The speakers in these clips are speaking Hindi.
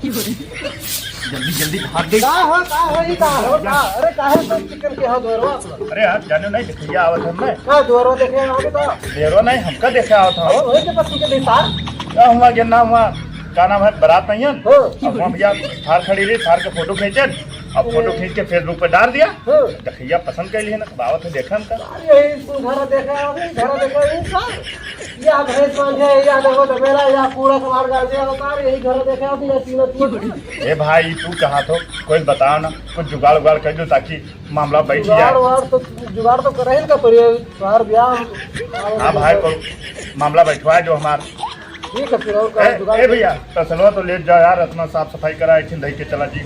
जल्दी जल्दी भाग गई। अरे काहे सब चिकन के हाथ धोरो अपना। अरे यार जाने नहीं देखिए आवत हम मैं का धोरो देखे आओगे तो देरो नहीं हमका देखे आवत ओ हो। होय के पत्तू के दिसार क्या हुआ के नाम हुआ का नाम है बारात नहीं है। हो अब हम भैया थार खड़ी रही थार के फोटो खींचे अब फोटो खींच के फेसबुक पे डाल दिया हो देखिया पसंद कर लिए ना बावत है देखा हमका। अरे तू घर देखे आओगे घर देखे इंसान या भैंस बांधे या देखो तो मेरा या पूरा समार गाल दे अवतार यही घर देखे आओगे या तीनों तू ए भाई तू कहा तो कोई बताओ ना कुछ जुगाड़ उगाड़ कर दो ताकि मामला बैठ जुगाड़ जाए। वाड़ तो जुगाड़ तो कर ही का पड़े बाहर ब्याह हाँ भाई को मामला बैठवा जो हमारा ठीक है फिर और का जुगाड़ ए भैया तसलवा तो ले जाओ यार अपना साफ सफाई करा एक दही के चला जी।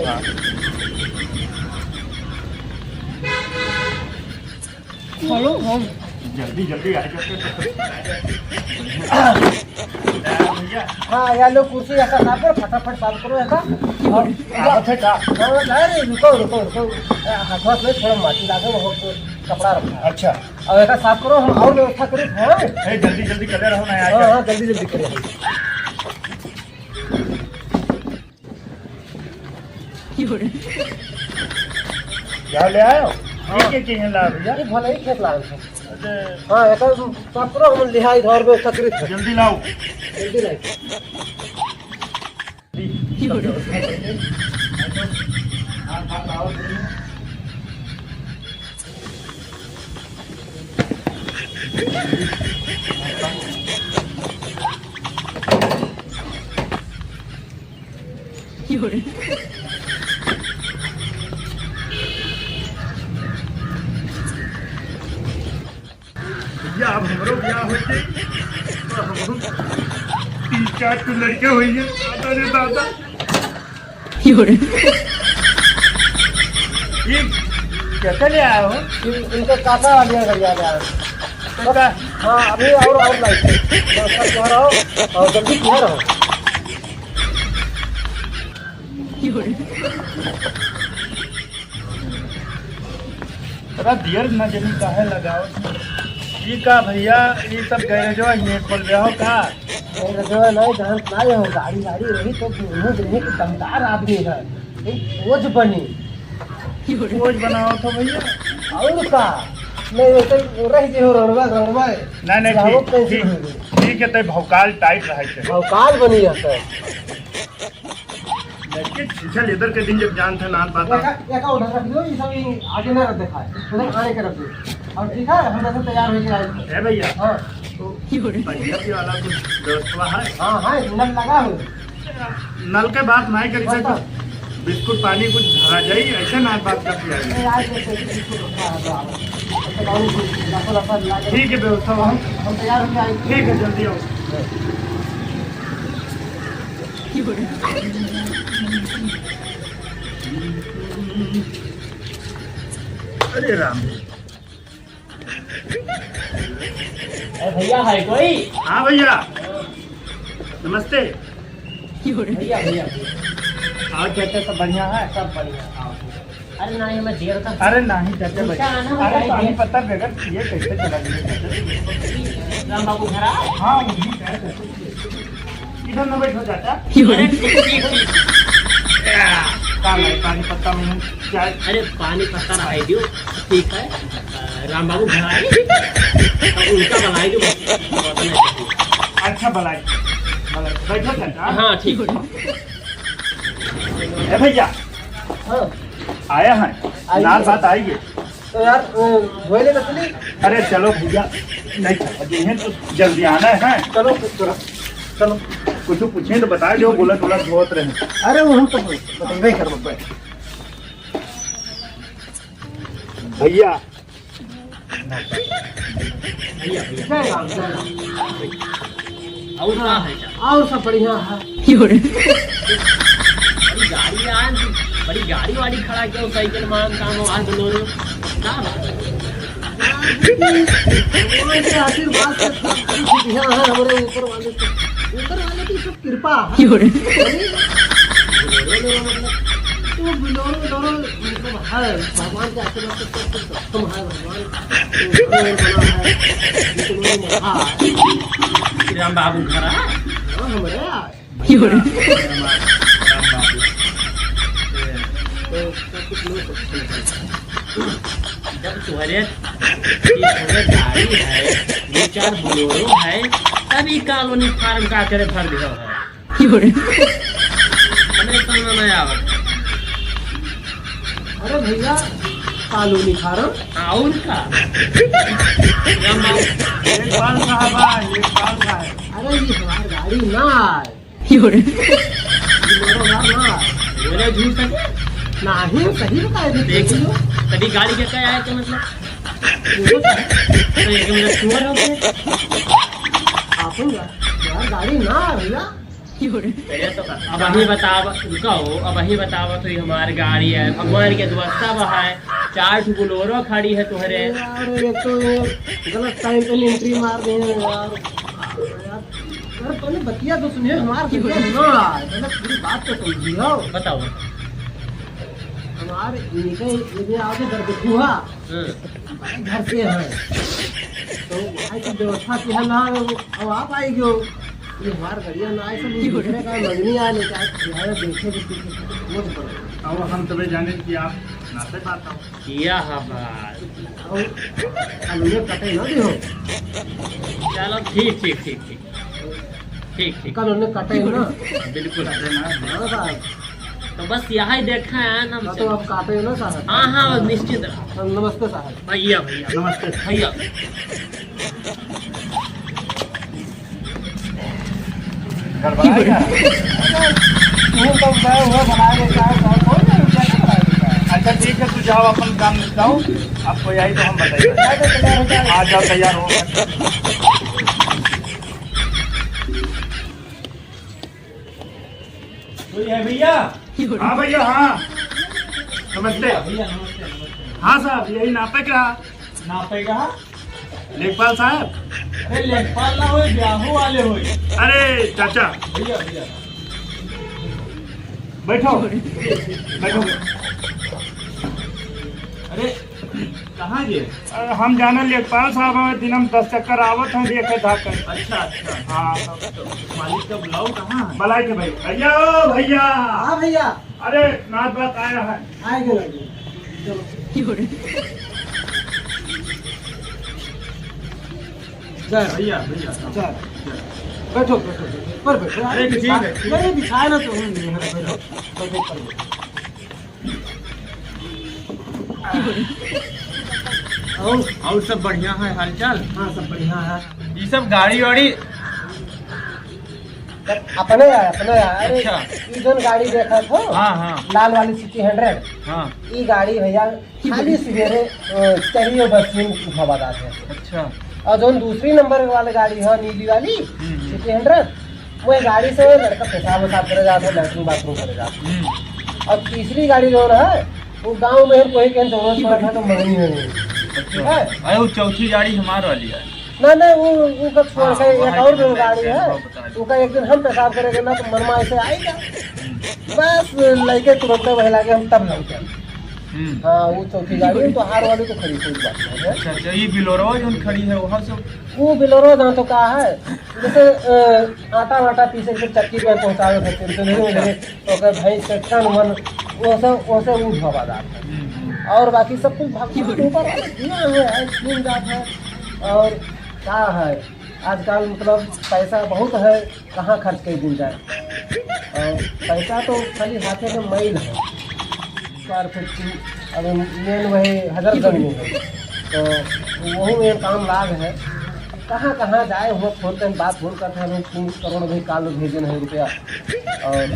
हाँ। हेलो हम जल्दी जल्दी आ भैया हाँ यार लो कुर्सी ऐसा साफ करो फटाफट साफ करो ऐसा और आवत है का। नहीं रुको रुको रुको हाथ में थोड़ा माटी डालो वो कपड़ा रखा है अच्छा अब ऐसा साफ करो हम और व्यवस्था करें हाँ ए जल्दी जल्दी करे रहो ना हाँ यार। हाँ जल्दी जल्दी करें क्या ले आयो ये ला भैया। ये भले ही खेत लागल है अरे, हाँ ऐसा साफ करो हम लिहाई इधर व्यवस्था करें जल्दी लाओ। जल्दी लाइए भैया अब हमरो ब्याह हो जाए तो हमरो 3-4 तो लड़के हुई है। अरे दादा ये कैसे ले आए हो। इनका काटा आ गया घर आ पता हाँ अभी और लाइट व्यवस्था क्या रहो और जल्दी क्या रहो थोड़ा देर न जनी काहे लगाओ। ये का भैया ये सब गैरेजो ये खोल रहे हो का। नहीं जहाँ लाए हो गाड़ी गाड़ी रही तो उन्होंने देने की दमदार आदमी है एक बोझ बनी रोज बनाओ तो भैया। और का नहीं वैसे रह जे हो रणवा रणवा नहीं जाओ नहीं कैसे ठीक ठीक है तो भौकाल टाइट रहे थे अवकाश बनी रहता है लेकिन पीछे लेदर के दिन जब जान थे नान पाता एका उधर रख दो ये सब ये आगे ना रख दिखाए उधर आने के रख दो और ठीक है हम जैसे तैयार होके आए है भैया। हाँ तो पंजाबी वाला कुछ व्यवस्था है। हाँ हाँ नल लगा हो नल के बात नहीं कर सकते बिस्कुट पानी कुछ भरा जाए ऐसे ना बात कर दिया नहीं आज जैसे बिल्कुल रखा है तो ठीक है व्यवस्था हम तैयार होके आए ठीक है जल्दी आओ। अरे राम भैया है कोई हाँ भैया नमस्ते। भैया भैया और चाचा सब बढ़िया है। सब बढ़िया अरे नहीं मैं देर तक अरे नहीं चाचा पूछा भैया ना, अरे बताइए। पानी पत्ता बगैर ये कैसे चला गया। राम बाबू घर आ हाँ वही है इधर न बैठो चाचा। काम है पानी पत्ता में चाय। अरे पानी पत्ता रहा दियो ठीक है राम बाबू घर आए तो उनका बनाई दो अच्छा भलाई भलाई बैठो चाचा। हाँ ठीक ए भैया हाँ आया है आइए। नाल बात आइए। तो यार धोले तो चली अरे चलो भैया नहीं समझे हैं तो जल्दी आना है। चलो चलो चलो कुछ पूछे तो बता दो बुलट उलट बहुत रहे। अरे वो हम तो बताइए कर बैठ भैया और ना है और सब बढ़िया है बड़ी गाड़ी आज बड़ी गाड़ी वाड़ी खड़ा किया साइकिल मान काम आवाज बोलो ना आशीर्वाद से बढ़िया है हमारे ऊपर वाले की सब कृपा है तो बिलोरो मतलब है भगवान के आशीर्वाद से सब कुछ सक्षम है भगवान राम बाबू घर आए हमारे जब तुम्हारे गाड़ी है, 2-4 बोलेरो है, तभी कॉलोनी फार्म का करे भर दिया है। हमें समझ में नहीं आवत। अरे भैया कॉलोनी फार्म हाँ उनका एक बार साहब है। अरे ये हमारी गाड़ी ना है, बोलेरो ना है। बोले झूठ सके नहीं सही बताया देख लो तभी गाड़ी के क्या आया, क्या मतलब तो एक मतलब चोर हो गए। आपूंगा यार गाड़ी ना है भैया। पहले तो अब अही बताव कहो, अब अही बताव तो ये हमारी गाड़ी है, भगवान के व्यवस्था वहाँ है, 4 बोलेरो खड़ी है तुम्हारे। यार एक तो ये गलत टाइम पे एंट्री मार दिए हैं यार। यार पहले बतिया तो सुनिए, हमारे ना पहले पूरी बात तो समझियो। बताओ। हमारे इनके आगे दरगुआ घर से है, तो वहाँ की व्यवस्था की है ना, अब आप आएगी हो ये हमारे गड़िया ना आए सब दूसरे का मंगनी आए लेके आए देखे अब हम तुम्हें जाने कि आप नाते पाता हो किया हमार। उन्हें कटे ना दियो। चलो ठीक ठीक ठीक ठीक ठीक ठीक कल उन्हें कटे ना बिल्कुल। हाँ साहब, तो बस यहाँ ही देखा है ना हाँ तो आप काटे ना साहब। हाँ हाँ निश्चित रहो। नमस्ते साहब। भैया भैया नमस्ते भैया। घर बनाएगा तो मैं हुआ बना देता है। अच्छा ठीक है, तू जाओ अपन काम निपटाओ, आपको यही तो हम बताइए। आ जाओ, तैयार हो। कोई है भैया? हाँ भैया, हाँ नमस्ते। हाँ साहब, यही नापे का नापेगा लेखपाल साहब। अरे लेखपाल ना हो, ब्याहू वाले हो। अरे चाचा भैया भैया बैठो बैठो। अरे कहाँ गए? हम जाने लेखपाल साहब हमें दिन हम 10 चक्कर आवत हैं देखे धाकर। अच्छा अच्छा। हाँ तो मालिक का बुलाओ कहाँ है? भलाई के भाई। भैया ओ भैया। हाँ भैया अरे नाथ बात आया है। आएंगे लगे। चलो जय भैया भैया जय बैठो बैठो पर बैठो। अरे ठीक है, ठीक है। नहीं बिछाए ना तो बैठो बैठो पर। और सब बढ़िया है हालचाल? हाँ सब बढ़िया है। ये सब गाड़ी वाड़ी अपने आया अपने आया। अरे अच्छा। ये जो गाड़ी देखा था हाँ हाँ लाल वाली सिटी 100 हाँ। ये गाड़ी भैया खाली सवेरे चाहिए बस हवादार है। अच्छा और जो दूसरी नंबर वाली गाड़ी है नीली वाली सिटी 100 वो गाड़ी से लड़का पेशाब वसाब करे जाता है, लैट्रिन बाथरूम करे जाता है। और तीसरी गाड़ी जो है वो गांव में कोई कहीं जरूरत पड़ा था तो मंगनी में नहीं। ठीक है। अरे वो चौथी गाड़ी हमारे वाली है। ना ना वो उनका छोड़ के एक और जो गाड़ी है बता दो। उनका एक दिन हम पेशाब करेंगे ना तो मनमा ऐसे आएगा बस लड़के तुरंत बहला के हम तब लौटे। हाँ वो चौथी गाड़ी तो हार वाली तो खड़ी कोई बात नहीं है। अच्छा अच्छा। ये बिलोरो जो खड़ी है वहाँ से वो बिलोरो जहाँ तो कहा है जैसे आटा वाटा पीसे के चक्की पे पहुँचावे खातिर तो नहीं तो भैंस के छन मन वैसे वो हवादार है। और बाकी सब कुछ भगवान के ऊपर दिया है स्कीम जात है। और क्या है आजकल मतलब पैसा बहुत है, कहाँ खर्च कर दी जाए। और पैसा तो खाली हाथे में मैल है। स्क्वायर फीट की अब मेन वही हजरतगंज में है तो वही में काम लाग है। कहाँ कहाँ जाए हुआ फोन पर बात फोन करते हैं लोग 3 करोड़ भाई काल भेजे नहीं रुपया। और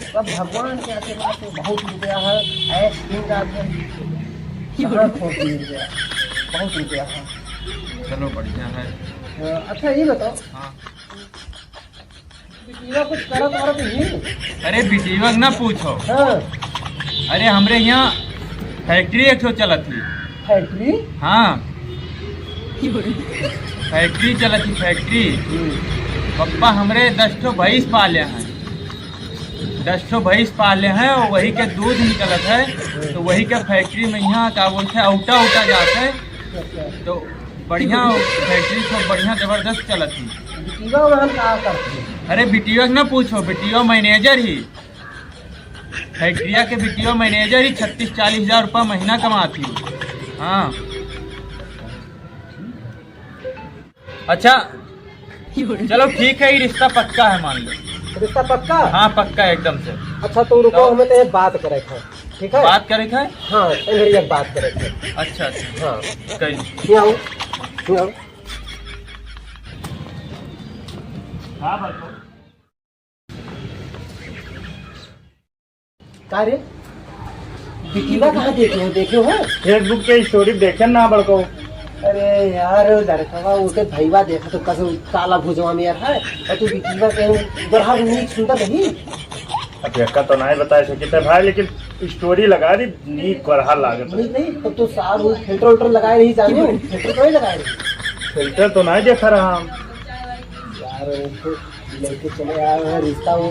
सब भगवान के आशीर्वाद से बहुत रुपया है। ऐश दिन रात है कहाँ खोट रुपया बहुत रुपया है। चलो बढ़िया है। अच्छा ये बताओ हाँ। बिटिया कुछ करत औरत नहीं? अरे बिटिया ना पूछो। हाँ अरे हमरे यहाँ फैक्ट्री एक ठो चलत थी। फैक्ट्री? हाँ फैक्ट्री चलत थी फैक्ट्री। पप्पा हमरे 10 ठो भैंस पाले हैं, 10 ठो भैंस पाले हैं और वही के दूध निकलत है तो वही के फैक्ट्री में यहाँ का बोलते हैं औटा उटा जाता है तो बढ़िया फैक्ट्री सब बढ़िया जबरदस्त चलत थी। बिटिया वहाँ कहाँ करती है? अरे बिटिया ना पूछो, बिटिया मैनेजर ही फैक्ट्रिया के, बिटिया मैनेजर ही 36-40 हजार रुपया महीना कमाती। हाँ अच्छा चलो ठीक है, ये रिश्ता पक्का है मान लो। रिश्ता पक्का? हाँ पक्का है एकदम से। अच्छा तुम रुको, हमें तो एक बात करे थे, ठीक है? बात करे थे? हाँ एक बात करे थे। अच्छा अच्छा हाँ कही। यहाँ आओ, यहाँ आओ। हाँ बताओ। का रे बिटिया कहाँ देखे हो? फेसबुक पे स्टोरी देखे ना बड़को। अरे यार लड़का उसे भैया देखा तो कसम काला भुजवा में यार है, और तू बिटिया के बड़ा नीक सुंदर नहीं। अब देखा तो नहीं बता सकते भाई, लेकिन स्टोरी लगा दी नीक करहा लागत। नहीं तब तो साल वो फिल्टर उल्टर लगाए रही, जाने फिल्टर तो नहीं लगाए रही। फिल्टर तो नहीं देखा रहा हम यार लेके चले आए हैं रिश्ता, वो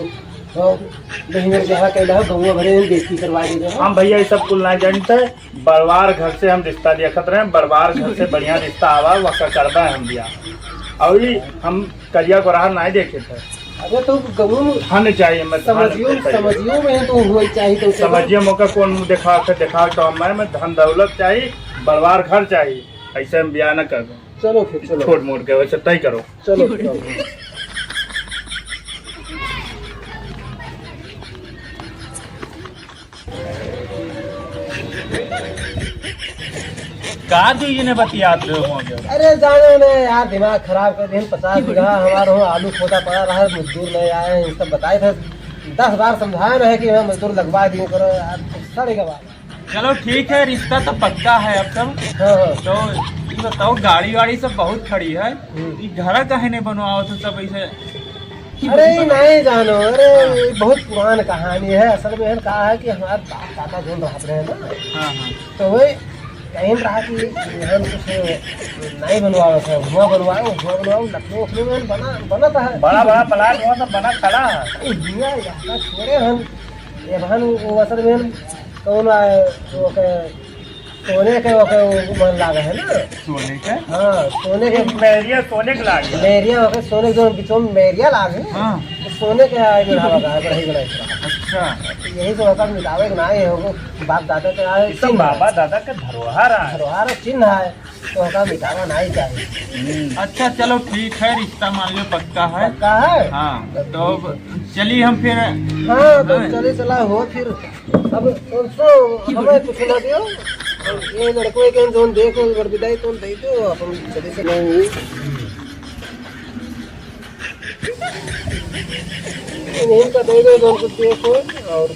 बहन जहाँ कहला है गौवा भरे में बेइज्जती करवा दी है। हम भैया ये सब कुल नहीं जानते। बड़वार घर से हम रिश्ता देखत रहे, बड़वार घर से बढ़िया रिश्ता आवा वक्त करता है हम दिया, और ये हम करिया को रहा नहीं देखे थे। अरे तो गौवा धन चाहिए, मैं समझियो में तो हुआ चाहिए, तो समझिए मौका कौन मुँह दिखा तो मैं धन दौलत चाहिए, बड़वार घर चाहिए, ऐसे हम ब्याह न कर दो। चलो फिर चलो छोट मोट के वैसे तय करो। चलो का दीजिए ने बतियात रहे हो? अरे जाने ने यार दिमाग खराब कर दिए। 50 बीघा हमारे वहाँ आलू खोदा पड़ा रहा है, मजदूर नहीं आए हैं, सब बताए थे 10 बार समझाए रहे कि मैं मजदूर लगवा दिए करो यार, सड़ेगा बात। चलो ठीक है, रिश्ता तो पक्का है अब सब। हाँ तो ये बताओ गाड़ी वाड़ी सब बहुत खड़ी है, ये घर कहे नहीं बनवाओ तो सब ऐसे? अरे नहीं जानो, अरे बहुत पुरान कहानी है। असल में कहा है कि हमारे बाप दादा जो रहते हैं ना, हाँ हाँ तो वही कहीं रहा कि हम कुछ नहीं बनवाओ थे, हुआ बनवाओ लखनऊ में बना था बड़ा बड़ा प्लाट वहाँ सब बना खड़ा है। छोड़े हम ये बहन वो असल में कौन सोने के मन लागे है ना, सोने के। हाँ सोने के मेरिया सोने के लाग गया। मेरिया होके सोने के जो बीचों में मेरिया लागे, हाँ तो सोने के आए जो ढाबा का है बड़ा ही बड़ा अच्छा यही तो होकर मिटावे के ना ये हो बाप दादा के आए सब बाबा दादा के धरोहर है। धरोहर चिन्ह है, तो होकर मिटावा नहीं चाहिए। अच्छा चलो ठीक है, रिश्ता मान लो पक्का है। पक्का है? हाँ तो चलिए हम फिर। हाँ तो चले चला हो फिर। अब उनसे हमें कुछ ना दियो, ये लड़कों के जोन देखो विदाई तो दे दो, अपन चले चले नहीं का दे दो जोन कुछ देखो, और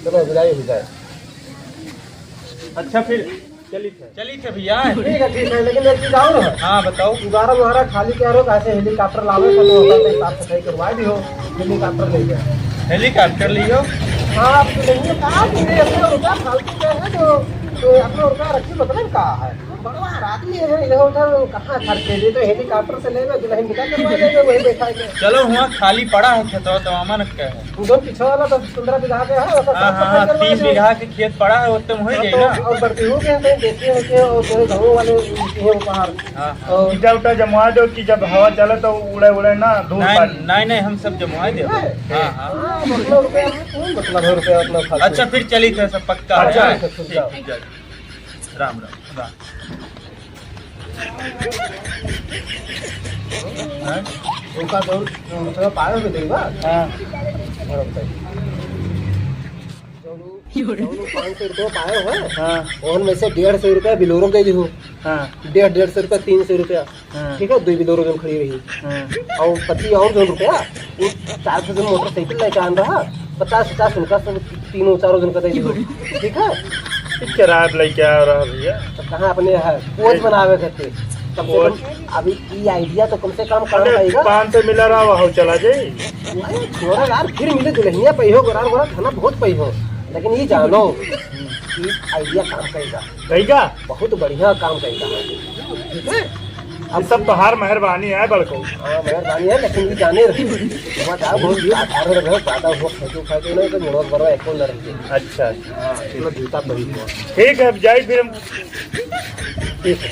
चलो विदाई हो जाए। अच्छा फिर चलिए थे भैया। ठीक है लेकिन एक चीज आओ ना। हाँ बताओ। दोबारा तुम्हारा खाली क्या हो, कैसे हेलीकॉप्टर लावे तो होता है, साफ सफाई करवा दी हो, हेलीकॉप्टर ले गया। हेलीकॉप्टर लियो। हाँ आप लेंगे कहा कि अपना रुपया फालतू क्या है, तो अपना रुपया रखी मतलब कहा है, बड़ा आदमी है इधर उधर कहाँ खर्चे दे, तो हेलीकॉप्टर से ले दुल्हन बिदा करवा देंगे वही बैठा के। चलो वहाँ खाली पड़ा है खेतवा तो अमन का है, उधर पीछे वाला तो 15 बीघा के है, हाँ 30 बीघा के खेत पड़ा है, उतने में हो जाए ना। और बढ़ती हो गए कहीं देखते हैं कि और जो गाँव वाले हैं उपहार हाँ ईटा उटा जमवा दो कि जब हवा चले तो उड़े उड़े ना धूल नहीं हम सब जमवा दे। हाँ हाँ मतलब रुपया मतलब है रुपया उतना फालतू। अच्छा फिर चली थे सब पक्का। अच्छा, है। ठीक है। राम राम राम। उनका तो मतलब पायो में देगा। हाँ 500 रुपया पायो है, हाँ और में से 150 रुपया बिलोरो दे दी हो, हाँ 150 रुपया 300 रुपया, हाँ। ठीक है 2 बिलोरो जन खड़ी रही, हाँ। और 25 और जो रुपया वो 400 जन मोटरसाइकिल लेके आन रहा, 50-50 उनका सब 3-4 जन का दे दी हो, ठीक है। किराया लेके आ रहा भैया, तो कहाँ अपने है कोच बनावे करते, कम से कम अभी ये आइडिया तो कम से कम काम पाएगा। 500 मिला रहा वहाँ चला जाए। छोड़ा यार फिर मिले दुल्हनिया पही हो गोरा गोरा खाना बहुत पही हो, लेकिन ये जानो कि आइडिया काम करेगा, कहेगा बहुत बढ़िया काम करेगा, ठीक है। अब सब तोहार मेहरबानी है बड़को। हाँ मेहरबानी है, लेकिन ये जाने रही बहुत आधार रहे ज्यादा हुआ फोटो फाटो नहीं तो मोड़ बरवा एक न रही। अच्छा हाँ जूता बड़ी हुआ ठीक है, अब जाए फिर हम। ठीक है।